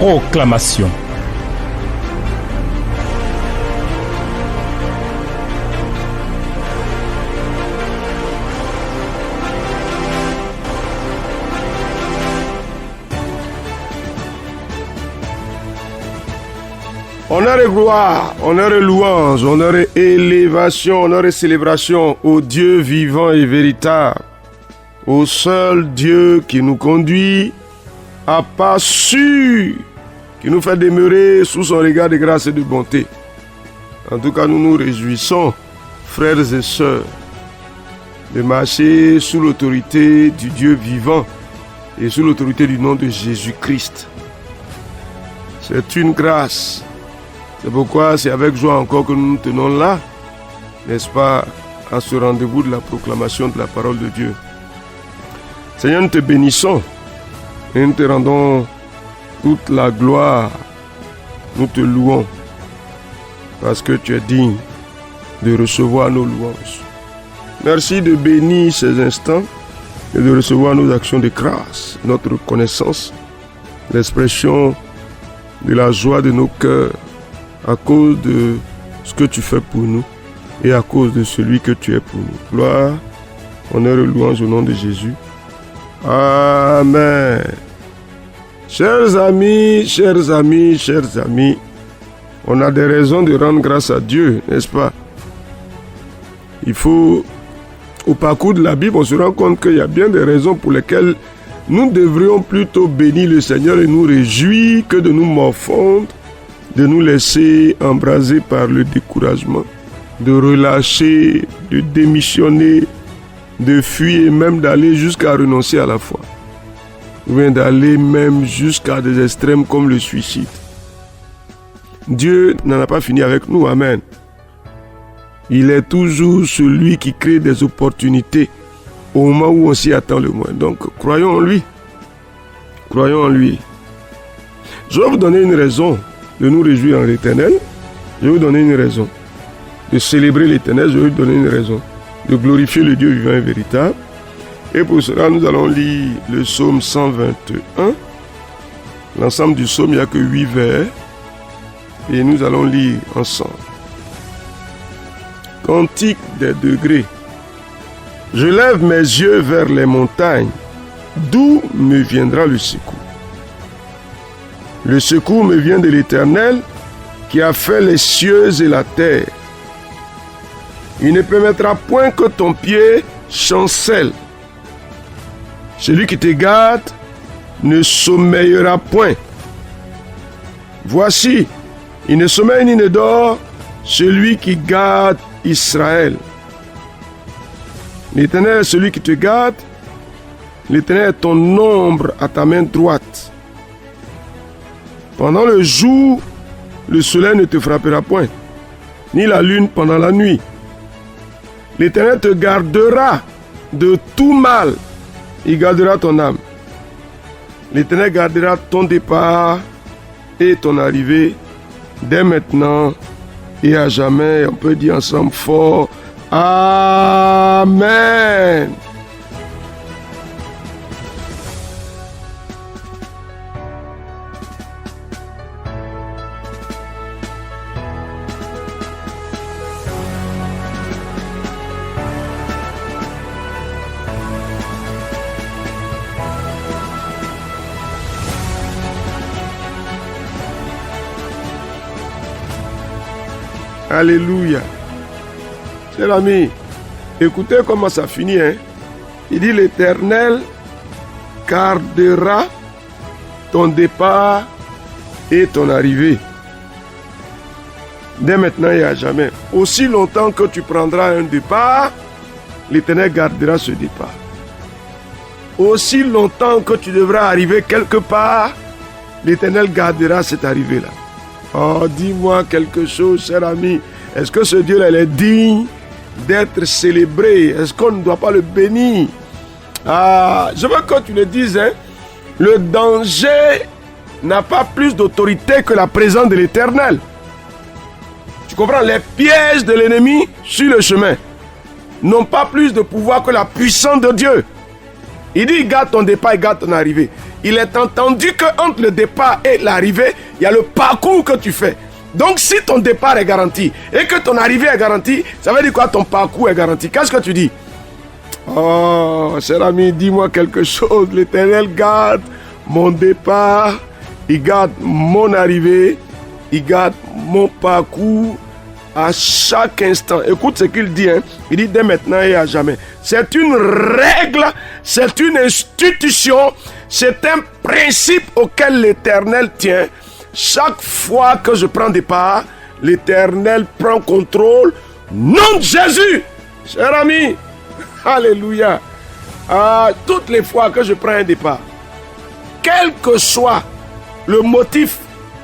Proclamation. Honneur et gloire, honneur et louange, honneur et élévation, honneur et célébration au Dieu vivant et véritable, au seul Dieu qui nous conduit à pas sûrs, qui nous fait demeurer sous son regard de grâce et de bonté. En tout cas, nous nous réjouissons, frères et sœurs, de marcher sous l'autorité du Dieu vivant et sous l'autorité du nom de Jésus-Christ. C'est une grâce. C'est pourquoi c'est avec joie encore que nous nous tenons là, n'est-ce pas, à ce rendez-vous de la proclamation de la parole de Dieu. Seigneur, nous te bénissons et nous te rendons toute la gloire. Nous te louons parce que tu es digne de recevoir nos louanges. Merci de bénir ces instants et de recevoir nos actions de grâce, notre reconnaissance, l'expression de la joie de nos cœurs à cause de ce que tu fais pour nous et à cause de celui que tu es pour nous. Gloire, honneur et louange au nom de Jésus. Amen. Chers amis, on a des raisons de rendre grâce à Dieu, n'est-ce pas? Il faut, au parcours de la Bible, on se rend compte qu'il y a bien des raisons pour lesquelles nous devrions plutôt bénir le Seigneur et nous réjouir que de nous morfondre, de nous laisser embraser par le découragement, de relâcher, de démissionner, de fuir et même d'aller jusqu'à renoncer à la foi. Ou bien d'aller même jusqu'à des extrêmes comme le suicide. Dieu n'en a pas fini avec nous, amen. Il est toujours celui qui crée des opportunités au moment où on s'y attend le moins. Donc, croyons en lui. Croyons en lui. Je vais vous donner une raison de nous réjouir en l'Éternel. Je vais vous donner une raison de célébrer l'Éternel. Je vais vous donner une raison de glorifier le Dieu vivant et véritable. Et pour cela, nous allons lire le psaume 121. L'ensemble du psaume, il n'y a que 8 vers. Et nous allons lire ensemble. Cantique des degrés. Je lève mes yeux vers les montagnes. D'où me viendra le secours? Le secours me vient de l'Éternel qui a fait les cieux et la terre. Il ne permettra point que ton pied chancelle. Celui qui te garde ne sommeillera point. Voici, il ne sommeille ni ne dort, celui qui garde Israël. L'Éternel est celui qui te garde. L'Éternel est ton ombre à ta main droite. Pendant le jour, le soleil ne te frappera point, ni la lune pendant la nuit. L'Éternel te gardera de tout mal. Il gardera ton âme. L'Éternel gardera ton départ et ton arrivée dès maintenant et à jamais. On peut dire ensemble fort Amen. Alléluia. Chers amis, écoutez comment ça finit. Il dit l'Éternel gardera ton départ et ton arrivée. Dès maintenant et à jamais. Aussi longtemps que tu prendras un départ, l'Éternel gardera ce départ. Aussi longtemps que tu devras arriver quelque part, l'Éternel gardera cette arrivée-là. Oh, dis-moi quelque chose, cher ami. Est-ce que ce Dieu-là est digne d'être célébré? Est-ce qu'on ne doit pas le bénir? Je veux que tu le dises. Le danger n'a pas plus d'autorité que la présence de l'Éternel. Tu comprends? Les pièges de l'ennemi sur le chemin n'ont pas plus de pouvoir que la puissance de Dieu. Il dit, garde ton départ et garde ton arrivée. il est entendu qu'entre le départ et l'arrivée, il y a le parcours que tu fais. Donc si ton départ est garanti et que ton arrivée est garantie, ça veut dire quoi? Ton parcours est garanti. Qu'est-ce que tu dis? Oh, cher ami, dis-moi quelque chose. L'Éternel garde mon départ, il garde mon arrivée, il garde mon parcours à chaque instant. Écoute ce qu'il dit, hein? Il dit dès maintenant et à jamais. C'est une règle, c'est une institution, c'est un principe auquel l'Éternel tient. Chaque fois que je prends départ, l'Éternel prend contrôle. Nom de Jésus, cher ami. Alléluia. Toutes les fois que je prends un départ, quel que soit le motif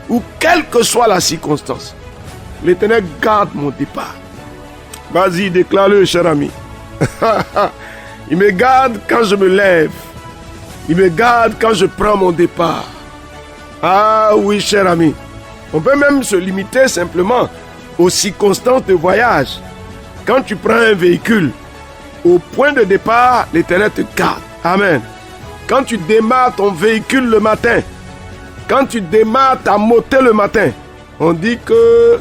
ou quelle que soit la circonstance, l'Éternel garde mon départ. Vas-y, déclare-le, cher ami. Il me garde quand je me lève. Il me garde quand je prends mon départ. Ah oui, cher ami. On peut même se limiter simplement aux circonstances de voyage. Quand tu prends un véhicule, au point de départ, l'Éternel te garde. Amen. Quand tu démarres ton véhicule le matin, quand tu démarres ta moto le matin, on dit que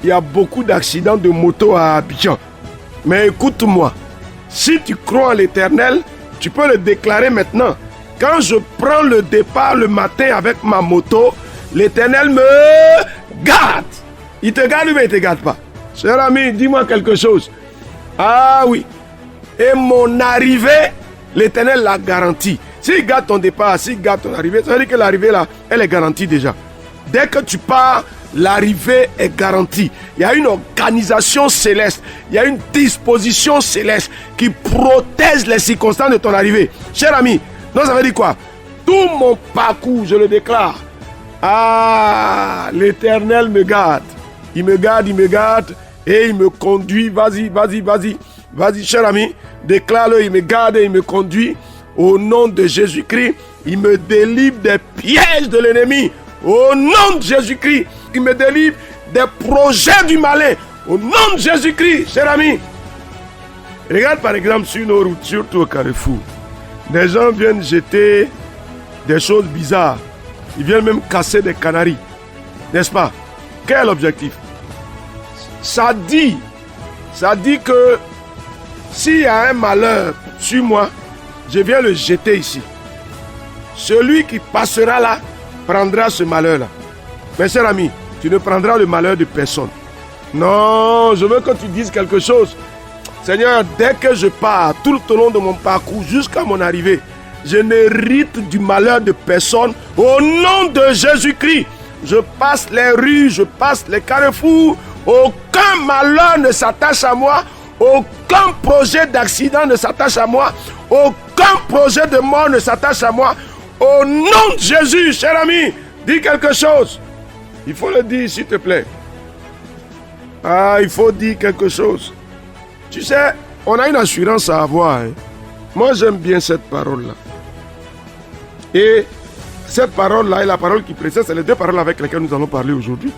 il y a beaucoup d'accidents de moto à Abidjan. Mais écoute-moi, si tu crois en l'Éternel, tu peux le déclarer maintenant. Quand je prends le départ le matin avec ma moto, l'Éternel me garde. Il te garde ou il ne te garde pas? Cher ami, dis-moi quelque chose. Ah oui. Et mon arrivée, l'Éternel l'a garantie. S'il garde ton départ, s'il garde ton arrivée, ça veut dire que l'arrivée là, elle est garantie déjà. Dès que tu pars, l'arrivée est garantie. Il y a une organisation céleste, il y a une disposition céleste qui protège les circonstances de ton arrivée. Cher ami, non, ça veut dire quoi? Tout mon parcours, je le déclare. Ah, l'Éternel me garde. Il me garde et il me conduit. Vas-y, cher ami, déclare-le, il me garde et il me conduit. Au nom de Jésus-Christ, il me délivre des pièges de l'ennemi. Au nom de Jésus-Christ, il me délivre des projets du malin. Au nom de Jésus-Christ, cher ami. Regarde par exemple sur nos routes, surtout au Carrefour. Des gens viennent jeter des choses bizarres. Ils viennent même casser des canaris. N'est-ce pas? Quel objectif? Ça dit que s'il y a un malheur sur moi, je viens le jeter ici. Celui qui passera là prendra ce malheur-là. Mais cher ami, tu ne prendras le malheur de personne. Non, je veux que tu dises quelque chose. Seigneur, dès que je pars, tout au long de mon parcours, jusqu'à mon arrivée, je n'hérite du malheur de personne. Au nom de Jésus-Christ, je passe les rues, je passe les carrefours. Aucun malheur ne s'attache à moi. Aucun projet d'accident ne s'attache à moi. Aucun projet de mort ne s'attache à moi. Au nom de Jésus, cher ami, dis quelque chose. Il faut le dire, s'il te plaît. Il faut dire quelque chose. Tu sais, on a une assurance à avoir. Hein. Moi, j'aime bien cette parole-là. Et cette parole-là et la parole qui précède, c'est les deux paroles avec lesquelles nous allons parler aujourd'hui.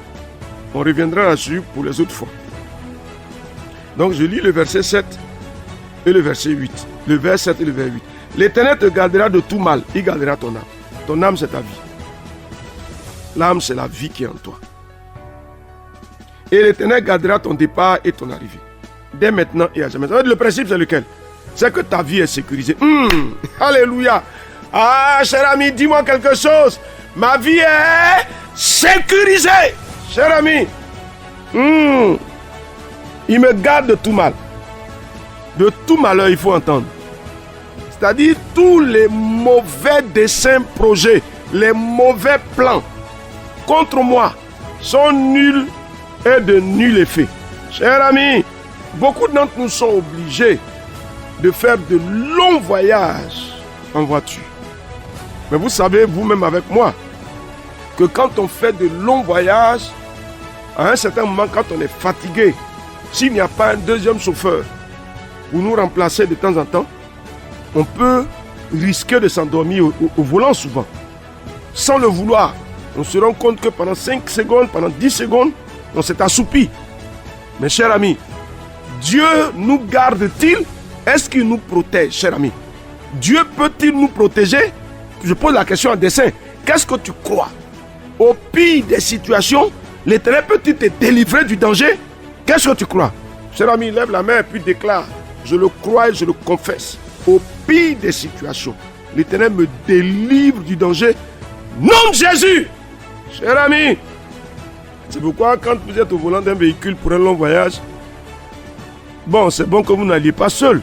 On reviendra là-dessus pour les autres fois. Donc, je lis le verset 7 et le verset 8. Le verset 7 et le verset 8. L'Éternel te gardera de tout mal. Il gardera ton âme. Ton âme, c'est ta vie. L'âme, c'est la vie qui est en toi. Et l'Éternel gardera ton départ et ton arrivée. Dès maintenant et à jamais. Le principe, c'est lequel? C'est que ta vie est sécurisée. Alléluia. Ah, cher ami, dis-moi quelque chose. Ma vie est sécurisée. Cher ami. Il me garde de tout mal. De tout malheur, il faut entendre. C'est-à-dire tous les mauvais desseins, projets, les mauvais plans contre moi sont nuls et de nul effet. Cher ami, beaucoup d'entre nous sont obligés de faire de longs voyages en voiture. Mais vous savez, vous-même avec moi, que quand on fait de longs voyages, à un certain moment, quand on est fatigué, s'il n'y a pas un deuxième chauffeur pour nous remplacer de temps en temps, on peut risquer de s'endormir au volant souvent. Sans le vouloir, on se rend compte que pendant 5 secondes, pendant 10 secondes, on s'est assoupi. Mes chers amis, Dieu nous garde-t-il? Est-ce qu'il nous protège, chers amis? Dieu peut-il nous protéger? je pose la question en dessin. Qu'est-ce que tu crois? Au pire des situations, l'Éternel peut-il te délivrer du danger? Qu'est-ce que tu crois? Cher ami, lève la main et puis déclare. Je le crois et je le confesse. Au pire des situations, l'Éternel me délivre du danger. Nom de Jésus! Cher ami, c'est pourquoi quand vous êtes au volant d'un véhicule pour un long voyage, bon, c'est bon que vous n'alliez pas seul.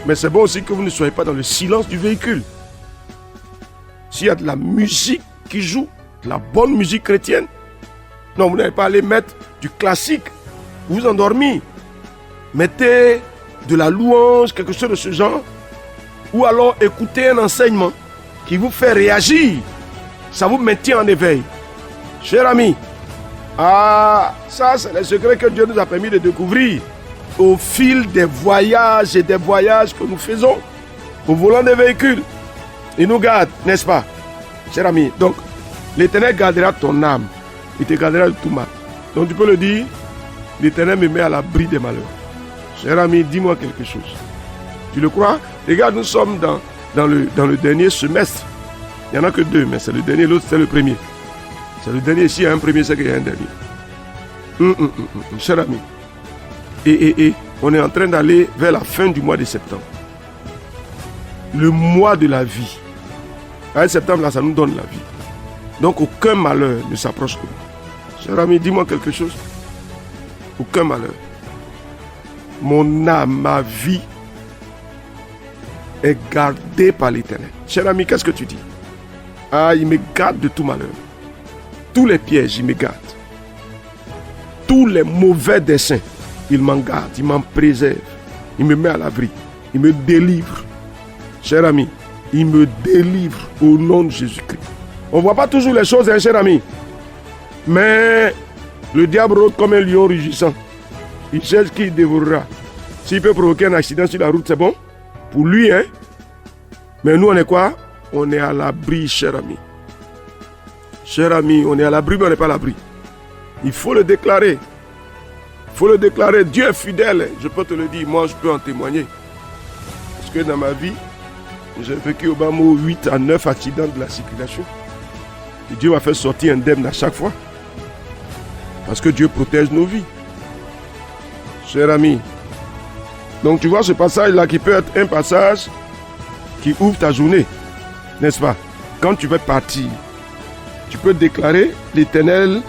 Mais c'est bon aussi que vous ne soyez pas dans le silence du véhicule. S'il y a de la musique qui joue, de la bonne musique chrétienne, non, vous n'allez pas aller mettre du classique, vous endormir. Mettez de la louange, quelque chose de ce genre, ou alors écoutez un enseignement qui vous fait réagir. Ça vous maintient en éveil. Cher ami, ça c'est le secret que Dieu nous a permis de découvrir au fil des voyages et des voyages que nous faisons au volant des véhicules. Il nous garde, n'est-ce pas, cher ami? Donc, l'Éternel gardera ton âme. Il te gardera de tout mal. Donc, tu peux le dire, l'Éternel me met à l'abri des malheurs. Cher ami, dis-moi quelque chose. Tu le crois? Regarde, nous sommes dans le dernier semestre. Il n'y en a que deux, mais c'est le dernier, l'autre c'est le premier. C'est le dernier. S'il y a un premier, c'est qu'il y a un dernier. Cher ami. Et on est en train d'aller vers la fin du mois de septembre. Le mois de la vie. En septembre, là, ça nous donne la vie. Donc, aucun malheur ne s'approche de nous. Cher ami, dis-moi quelque chose. Aucun malheur. Mon âme, ma vie est gardée par l'Éternel. Cher ami, qu'est-ce que tu dis? Il me garde de tout malheur. Tous les pièges, il me garde. Tous les mauvais desseins, il m'en garde, il m'en préserve. Il me met à l'abri. Il me délivre. Cher ami, il me délivre au nom de Jésus-Christ. On ne voit pas toujours les choses, hein, cher ami. Mais le diable rôde comme un lion rugissant. Il cherche qui il dévorera. S'il peut provoquer un accident sur la route, c'est bon. Pour lui, hein. Mais nous, on est quoi? On est à l'abri, cher ami. Cher ami, on est à l'abri, mais on n'est pas à l'abri. Il faut le déclarer. Il faut le déclarer. Dieu est fidèle. Je peux te le dire. Moi, je peux en témoigner. Parce que dans ma vie, j'ai vécu au bas mot 8 à 9 accidents de la circulation. Et Dieu m'a fait sortir indemne à chaque fois. Parce que Dieu protège nos vies. Cher ami. Donc tu vois ce passage-là qui peut être un passage qui ouvre ta journée. N'est-ce pas? Quand tu veux partir, tu peux déclarer: l'Éternel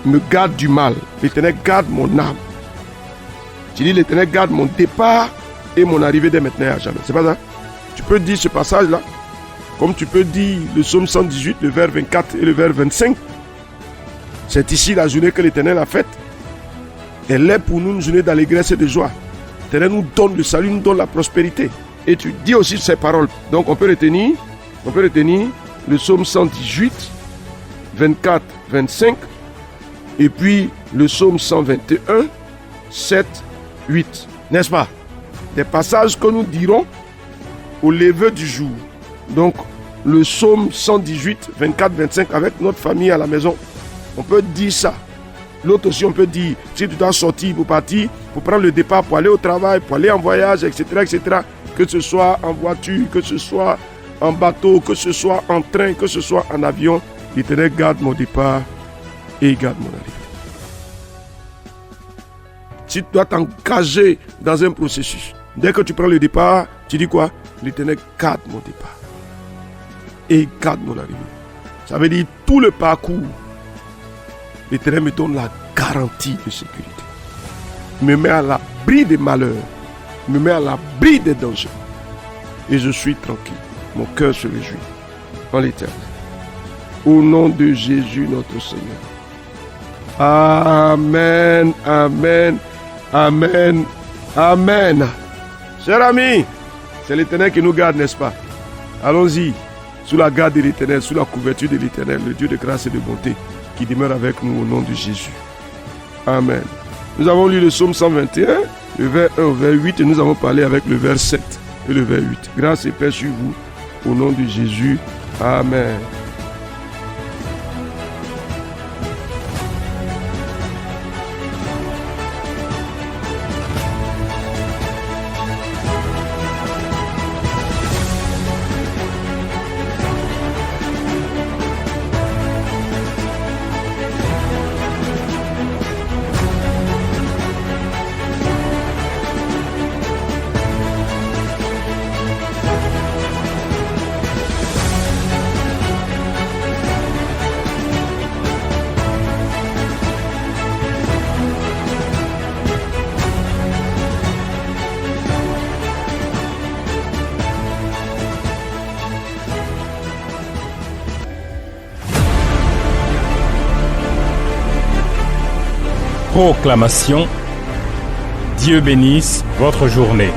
me garde du mal. L'Éternel garde mon âme. Tu dis: l'Éternel garde mon départ et mon arrivée dès maintenant et à jamais. C'est pas ça? Tu peux dire ce passage-là, comme tu peux dire le psaume 118, le vers 24 et le vers 25. C'est ici la journée que l'Éternel a faite. Elle est pour nous une journée d'allégresse et de joie. L'Éternel nous donne le salut, nous donne la prospérité. Et tu dis aussi ces paroles. Donc on peut retenir le psaume 118, 24, 25. Et puis le psaume 121, 7, 8. N'est-ce pas? Des passages que nous dirons au lever du jour. Donc le psaume 118, 24, 25 avec notre famille à la maison. On peut dire ça. L'autre aussi, on peut dire, si tu dois sortir pour partir, pour prendre le départ, pour aller au travail, pour aller en voyage, etc., etc., que ce soit en voiture, que ce soit en bateau, que ce soit en train, que ce soit en avion, l'Éternel garde mon départ et garde mon arrivée. Si tu dois t'engager dans un processus, dès que tu prends le départ, tu dis quoi? L'Éternel garde mon départ et garde mon arrivée. Ça veut dire tout le parcours. L'Éternel me donne la garantie de sécurité. Il me met à l'abri des malheurs. Il me met à l'abri des dangers. Et je suis tranquille. Mon cœur se réjouit en l'Éternel. Au nom de Jésus notre Seigneur. Amen, amen, amen, amen. Chers amis, c'est l'Éternel qui nous garde, n'est-ce pas? Allons-y, sous la garde de l'Éternel, sous la couverture de l'Éternel, le Dieu de grâce et de bonté, qui demeure avec nous au nom de Jésus. Amen. Nous avons lu le psaume 121, le vers 1 au vers 8, et nous avons parlé avec le vers 7 et le vers 8. Grâce et paix sur vous, au nom de Jésus. Amen. Proclamation. Dieu bénisse votre journée.